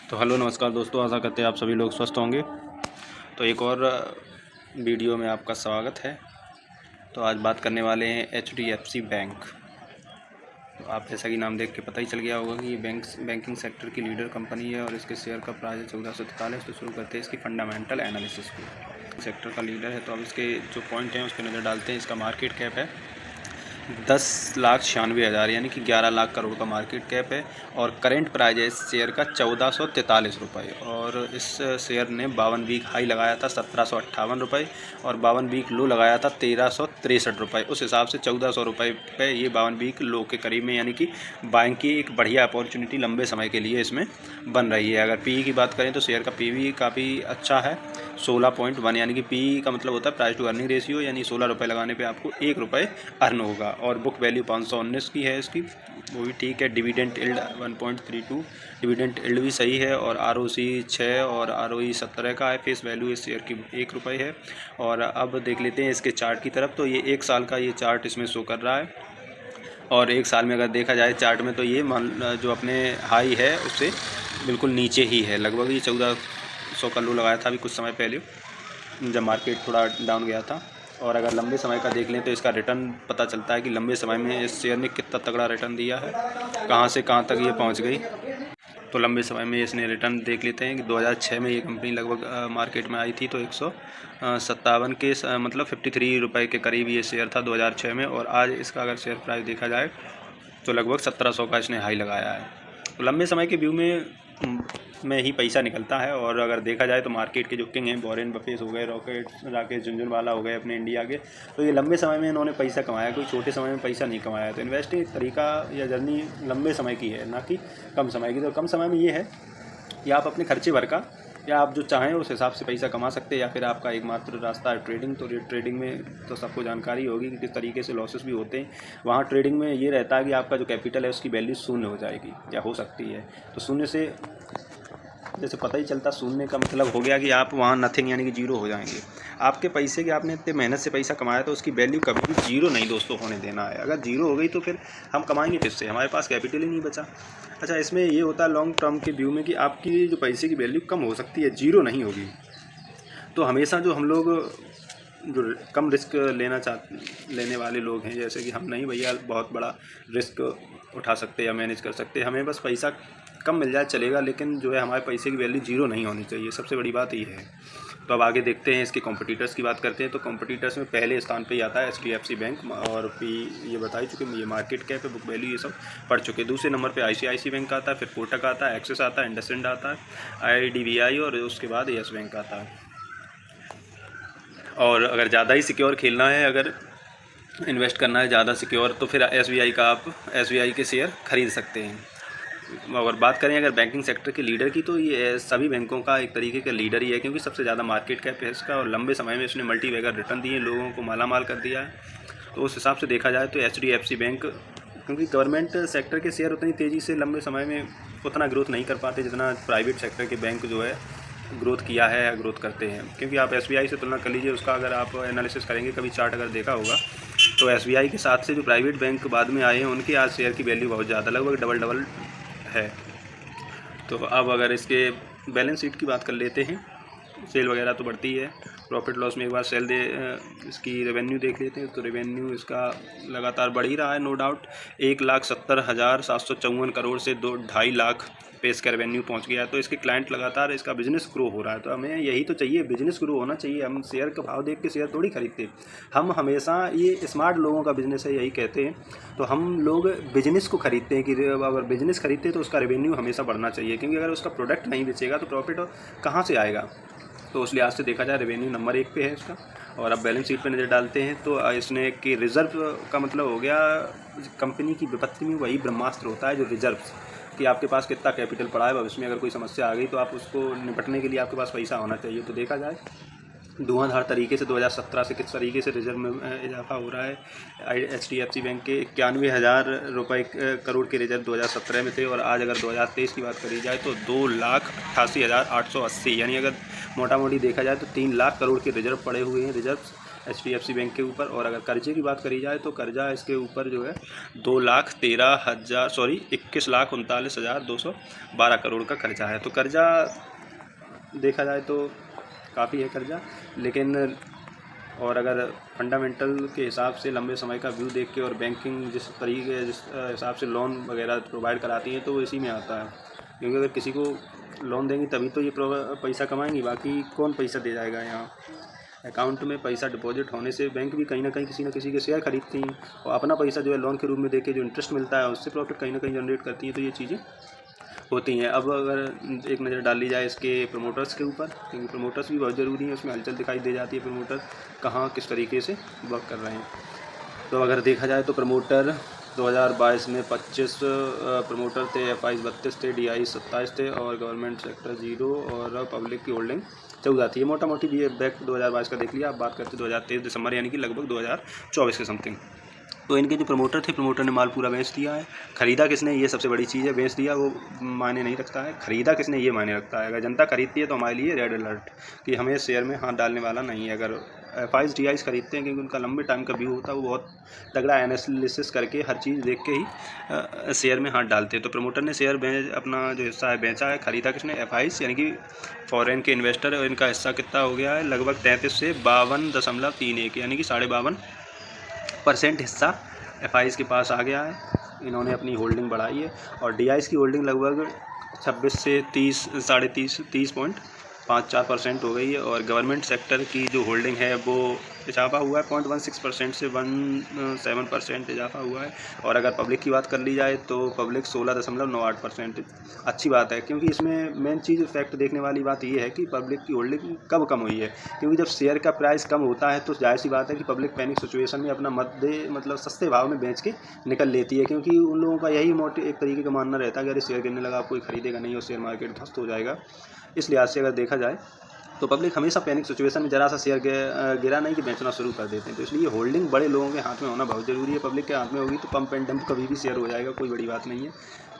तो हेलो नमस्कार दोस्तों, आशा करते हैं आप सभी लोग स्वस्थ होंगे। तो एक और वीडियो में आपका स्वागत है। तो आज बात करने वाले हैं HDFC बैंक। तो आप जैसा कि नाम देख के पता ही चल गया होगा कि ये बैंकिंग सेक्टर की लीडर कंपनी है और इसके शेयर का प्राइस है 1443। तो शुरू करते हैं इसकी फंडामेंटल एनालिसिस को। सेक्टर का लीडर है तो अब इसके जो पॉइंट हैं उस पर नज़र डालते हैं। इसका मार्केट कैप है 10,96,000 यानी कि 11 लाख करोड़ का मार्केट कैप है और करेंट प्राइस है इस शेयर का 1443 रुपये। और इस शेयर ने 52 वीक हाई लगाया था 1758 रुपये और 52 वीक लो लगाया था 1363 रुपये। उस हिसाब से 1400 रुपये पे ये 52 वीक लो के करीब में, यानी कि बाइंग की एक बढ़िया अपॉर्चुनिटी लंबे समय के लिए इसमें बन रही है। अगर पी की बात करें तो शेयर का पी काफ़ी अच्छा है 16.1, यानी कि पी का मतलब होता है प्राइस टू अर्निंग रेशियो, यानी 16 रुपये लगाने पे आपको 1 रुपये अर्न होगा। और बुक वैल्यू 519 की है इसकी, वो भी ठीक है। डिविडेंड इल्ड 1.32, डिविडेंड इल्ड भी सही है। और ROC 6 और ROE 17 का है। फेस वैल्यू इस शेयर की 1 रुपये है। और अब देख लेते हैं इसके चार्ट की तरफ। तो ये 1 साल का ये चार्ट इसमें शो कर रहा है और 1 साल में अगर देखा जाए चार्ट में तो ये जो अपने हाई है उससे बिल्कुल नीचे ही है। लगभग ये 1400 का लो लगाया था अभी कुछ समय पहले जब मार्केट थोड़ा डाउन गया था। और अगर लंबे समय का देख लें तो इसका रिटर्न पता चलता है कि लंबे समय में इस शेयर ने कितना तगड़ा रिटर्न दिया है, कहाँ से कहाँ तक ये पहुँच गई। तो लंबे समय में इसने रिटर्न देख लेते हैं कि 2006 में ये कंपनी लगभग मार्केट में आई थी तो 157 के मतलब 53 रुपये के करीब ये शेयर था 2006 में। और आज इसका अगर शेयर प्राइस देखा जाए तो लगभग 1700 का इसने हाई लगाया है। तो लंबे समय के व्यू में ही पैसा निकलता है। और अगर देखा जाए तो मार्केट के जो किंग हैं वॉरेन बफेट हो गए, राकेश झुनझुनवाला हो गए अपने इंडिया के, तो ये लंबे समय में इन्होंने पैसा कमाया, कोई छोटे समय में पैसा नहीं कमाया। तो इन्वेस्टिंग तरीका या जर्नी लंबे समय की है, ना कि कम समय की। तो कम समय में ये है कि आप अपने खर्चे भर का या आप जो चाहें उस हिसाब से पैसा कमा सकते हैं, या फिर आपका एकमात्र रास्ता है ट्रेडिंग। तो ट्रेडिंग में तो सबको जानकारी होगी कि किस तरीके से लॉसेस भी होते हैं। वहाँ ट्रेडिंग में ये रहता है कि आपका जो कैपिटल है उसकी वैल्यू शून्य हो जाएगी या हो सकती है। तो शून्य से जैसे पता ही चलता, शून्य का मतलब हो गया कि आप वहाँ नथिंग यानी कि जीरो हो जाएंगे। आपके पैसे के आपने इतने मेहनत से पैसा कमाया तो उसकी वैल्यू कभी भी जीरो नहीं दोस्तों होने देना है। अगर जीरो हो गई तो फिर हम कमाएंगे किससे, हमारे पास कैपिटल ही नहीं बचा। अच्छा, इसमें ये होता है लॉन्ग टर्म के व्यू में कि आपकी जो पैसे की वैल्यू कम हो सकती है, जीरो नहीं होगी। तो हमेशा जो हम लोग जो कम रिस्क लेने वाले लोग हैं, जैसे कि हम नहीं भैया बहुत बड़ा रिस्क उठा सकते या मैनेज कर सकते, हमें बस पैसा कम मिल जाए चलेगा, लेकिन जो है हमारे पैसे की वैल्यू जीरो नहीं होनी चाहिए। सबसे बड़ी बात ये है। तो अब आगे देखते हैं इसके कॉम्पिटिटर्स की बात करते हैं। तो कॉम्पिटिटर्स में पहले स्थान पे ही आता है HDFC बैंक और पी ये बता ही चुके, ये मार्केट कैप है, बुक वैल्यू ये सब पढ़ चुके। दूसरे नंबर पे ICICI बैंक आता है, फिर कोटक आता है, एक्सिस आता है, इंडसइंड आता है, IDBI और उसके बाद येस बैंक आता है। और अगर ज़्यादा ही सिक्योर खेलना है, अगर इन्वेस्ट करना है ज़्यादा सिक्योर, तो फिर SBI का आप SBI के शेयर खरीद सकते हैं। और बात करें अगर बैंकिंग सेक्टर के लीडर की, तो ये सभी बैंकों का एक तरीके का लीडर ही है, क्योंकि सबसे ज़्यादा मार्केट कैप है इसका और लंबे समय में इसने मल्टी बैगर रिटर्न दिए, लोगों को मालामाल कर दिया है। तो उस हिसाब से देखा जाए तो HDFC बैंक, क्योंकि गवर्नमेंट सेक्टर के शेयर उतनी तेज़ी से लंबे समय में उतना ग्रोथ नहीं कर पाते जितना प्राइवेट सेक्टर के बैंक जो है ग्रोथ किया है या ग्रोथ करते हैं। क्योंकि आप SBI से तुलना कर लीजिए, उसका अगर आप एनालिसिस करेंगे, कभी चार्ट अगर देखा होगा, तो SBI के साथ से जो प्राइवेट बैंक बाद में आए हैं उनके आज शेयर की वैल्यू बहुत ज़्यादा, लगभग डबल है। तो अब अगर इसके बैलेंस शीट की बात कर लेते हैं, सेल वगैरह तो बढ़ती है, प्रॉफिट लॉस में एक बार सेल इसकी रेवेन्यू देख लेते हैं। तो रेवेन्यू इसका लगातार बढ़ ही रहा है, नो डाउट। 1,70,754 करोड़ से 2.5 लाख पे इसका रेवेन्यू पहुंच गया है। तो इसके क्लाइंट लगातार, इसका बिजनेस ग्रो हो रहा है। तो हमें यही तो चाहिए, बिजनेस ग्रो होना चाहिए। हम शेयर का भाव देख के शेयर थोड़ी खरीदते, हम हमेशा, ये स्मार्ट लोगों का बिजनेस है, यही कहते हैं। तो हम लोग बिजनेस को खरीदते हैं कि अगर बिजनेस खरीदते हैं तो उसका रेवेन्यू हमेशा बढ़ना चाहिए, क्योंकि अगर उसका प्रोडक्ट नहीं बेचेगा तो प्रॉफिट कहाँ से आएगा। तो उस लिहाज से देखा जाए रेवेन्यू नंबर 1 पे है इसका। और अब बैलेंस शीट पे नज़र डालते हैं तो इसने कि रिज़र्व का मतलब हो गया, कंपनी की विपत्ति में वही ब्रह्मास्त्र होता है जो रिजर्व, कि आपके पास कितना कैपिटल पड़ा है, भविष्य में अगर कोई समस्या आ गई तो आप उसको निपटने के लिए आपके पास पैसा होना चाहिए। तो देखा जाए धुआंधार तरीके से 2017 से किस तरीके से रिजर्व में इजाफा हो रहा है। HDFC बैंक के 91,000 रुपये करोड़ के रिजर्व 2017 में थे और आज अगर 2023 की बात करी जाए तो 2,88,880, यानी अगर मोटा मोटी देखा जाए तो 3 लाख करोड़ के रिजर्व पड़े हुए हैं, रिजर्व HDFC बैंक के ऊपर। और अगर कर्जे की बात करी जाए तो कर्जा इसके ऊपर जो है 21,39,212 करोड़ का कर्जा है। तो कर्जा देखा जाए तो काफ़ी है कर्जा, लेकिन और अगर फंडामेंटल के हिसाब से लंबे समय का व्यू देख के और बैंकिंग जिस हिसाब से लोन वगैरह प्रोवाइड कराती है तो वो इसी में आता है। क्योंकि अगर किसी को लोन देंगी तभी तो ये पैसा कमाएंगी, बाकी कौन पैसा दे जाएगा। यहाँ अकाउंट में पैसा डिपॉजिट होने से बैंक भी कहीं ना कहीं किसी न किसी के शेयर खरीदती हैं और अपना पैसा जो है लोन के रूप में देके जो इंटरेस्ट मिलता है उससे प्रॉफिट कहीं ना कहीं जनरेट करती हैं। तो ये चीज़ें होती हैं। अब अगर एक नज़र डाल ली जाए इसके प्रमोटर्स के ऊपर, क्योंकि प्रमोटर्स भी बहुत ज़रूरी हैं, उसमें हलचल दिखाई दे जाती है प्रमोटर कहाँ किस तरीके से वर्क कर रहे हैं। तो अगर देखा जाए तो प्रमोटर 2022 में 25 प्रमोटर थे, FIs 32 थे, DIs 27 थे और गवर्नमेंट सेक्टर 0 और पब्लिक की होल्डिंग 14 थी। ये मोटा मोटी भी बैक 2022 का देख लिया। आप बात करते 2023 दिसंबर यानी कि लगभग 2024 के समथिंग। तो इनके जो प्रमोटर थे, प्रमोटर ने माल पूरा बेच दिया है। ख़रीदा किसने, ये सबसे बड़ी चीज़ है। बेच दिया वो मायने नहीं रखता है, ख़रीदा किसने ये मायने रखता है। अगर जनता खरीदती है तो हमारे लिए रेड अलर्ट कि हमें शेयर में हाथ डालने वाला नहीं है। अगर FIs DIs खरीदते हैं क्योंकि उनका लंबे टाइम का व्यू होता है, वो बहुत तगड़ा एनालिसिस करके हर चीज़ देख के ही शेयर में हाथ डालते हैं। तो प्रमोटर ने शेयर अपना जो हिस्सा है बेचा है। ख़रीदा किसने, FIs यानी कि फॉरेन के इन्वेस्टर है। और इनका हिस्सा कितना हो गया है, लगभग 33 से 52.31 यानी कि 52.5% हिस्सा FIs के पास आ गया है। इन्होंने अपनी होल्डिंग बढ़ाई है और DIs की होल्डिंग लगभग 26 से 30.54% हो गई है। और गवर्नमेंट सेक्टर की जो होल्डिंग है वो इजाफा हुआ है 0.16% से 17% इजाफा हुआ है। और अगर पब्लिक की बात कर ली जाए तो पब्लिक 16.98%। अच्छी बात है, क्योंकि इसमें मेन चीज़ फैक्ट देखने वाली बात ये है कि पब्लिक की होल्डिंग कब कम हुई है। क्योंकि जब शेयर का प्राइस कम होता है तो जाहिर सी बात है कि पब्लिक पैनिक सिचुएशन में अपना मतलब सस्ते भाव में बेच के निकल लेती है। क्योंकि उन लोगों का यही मोटिव एक तरीके का मानना रहता है कि अरे शेयर गिरने लगा, कोई खरीदेगा नहीं और शेयर मार्केट ध्वस्त हो जाएगा। इस लिहाज से अगर देखा जाए तो पब्लिक हमेशा पैनिक सिचुएशन में ज़रा सा शेयर गिरा नहीं कि बेचना शुरू कर देते हैं। तो इसलिए होल्डिंग बड़े लोगों के हाथ में होना बहुत ज़रूरी है। पब्लिक के हाथ में होगी तो पंप एंड डंप कभी भी शेयर हो जाएगा, कोई बड़ी बात नहीं है।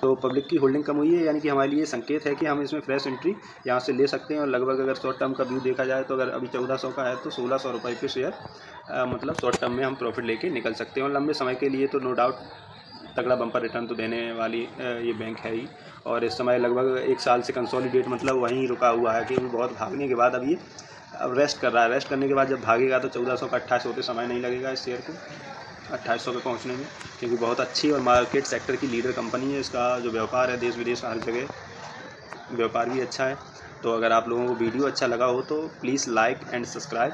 तो पब्लिक की होल्डिंग कम हुई है यानी कि हमारे लिए संकेत है कि हम इसमें फ्रेश एंट्री यहाँ से ले सकते हैं। और लगभग अगर शॉर्ट टर्म का व्यू देखा जाए तो अगर अभी 1400 का है तो 1600 रुपये पे शेयर मतलब शॉर्ट टर्म में हम प्रॉफिट लेके निकल सकते हैं। और लंबे समय के लिए तो नो डाउट तगड़ा बम्पर रिटर्न तो देने वाली ये बैंक है ही। और इस समय लगभग 1 साल से कंसोलिडेट मतलब वहीं रुका हुआ है कि बहुत भागने के बाद अब ये रेस्ट कर रहा है। रेस्ट करने के बाद जब भागेगा तो 1400 का 2800 होते समय नहीं लगेगा इस शेयर को 2800 पे पहुंचने में, क्योंकि बहुत अच्छी और मार्केट सेक्टर की लीडर कंपनी है। इसका जो व्यापार है देश विदेश हर जगह व्यापार भी अच्छा है। तो अगर आप लोगों को वीडियो अच्छा लगा हो तो प्लीज़ लाइक एंड सब्सक्राइब।